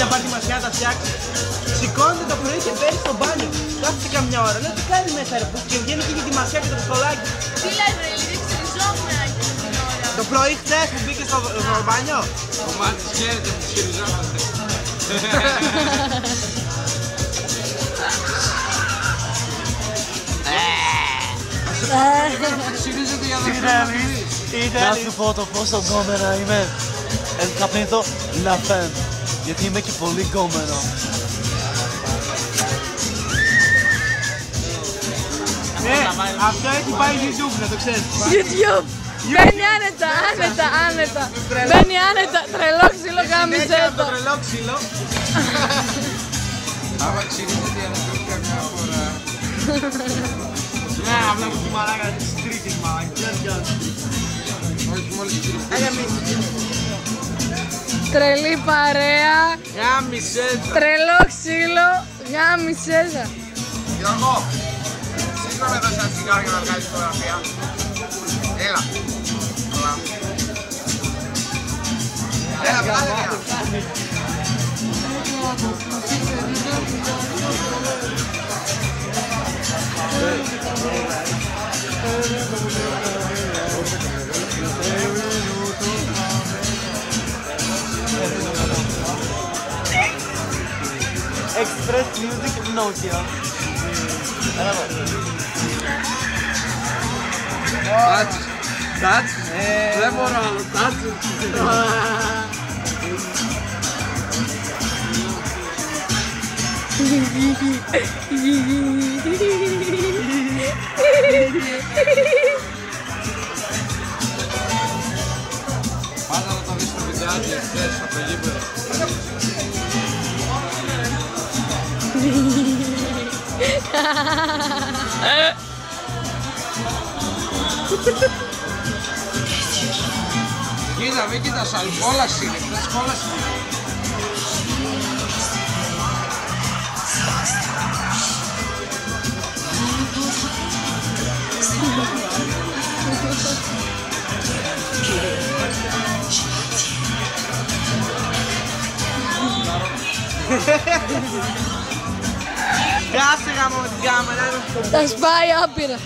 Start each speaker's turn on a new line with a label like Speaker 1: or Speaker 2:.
Speaker 1: μια πάρτι μασιά να τα φτιάξει. Σηκώνεται το πρωί και παίρνει στο μπάνιο. Κάθεται καμιά ώρα. Λέω τι κάνει μέσα ρε και βγαίνει και τη μασιά και το πιστολάκι.
Speaker 2: Τι λέει βρε, ξυριζόμουν εκεί την ώρα.
Speaker 1: Το πρωί χθες που μπήκε στο μπάνιο.
Speaker 3: Ο Μάτης χαίρεται που ξυριζόμαστε. Ξυρίζεται για
Speaker 4: Να σου πω το πόσο γκόμενα είμαι. Καπνίζω λαφέν. Γιατί είμαι και πολύ γκόμενο.
Speaker 1: Αυτό έχει πάει YouTube να το ξέρεις.
Speaker 2: YouTube! Μπαίνει άνετα. Μπαίνει άνετα. Τρελό ξύλο γάμισε το.
Speaker 1: Τρελό ξύλο.
Speaker 3: Άμα ξυρίζεται για να το πει καμιά φορά.
Speaker 1: Ναι, βλέπω τη μαλάκα της τρίτης μαλάκα.
Speaker 3: Όχι μόλις ξυρίζεται.
Speaker 2: Τρελή παρέα.
Speaker 1: Γάμισε το.
Speaker 2: Τρελό ξύλο γάμισε το.
Speaker 3: Γιώργο, σήκω με εδώ σαν τσιγάρο για να βγάλεις φωτογραφία. Έλα. Έλα, βγάλε μια.
Speaker 4: Express Music Nokia.
Speaker 3: Τάτσις. Δεν μπορώ άλλο. Τάτσις. Πάντα να το δεις στο βιντεάκι εχθές από το γήπεδο. Κοίτα, μην κοίτας άλλο, κόλαση είναι, χθες κόλαση είναι.
Speaker 1: Κάσε γάμο με την κάμερα.
Speaker 2: Τα σπάει άπειρα.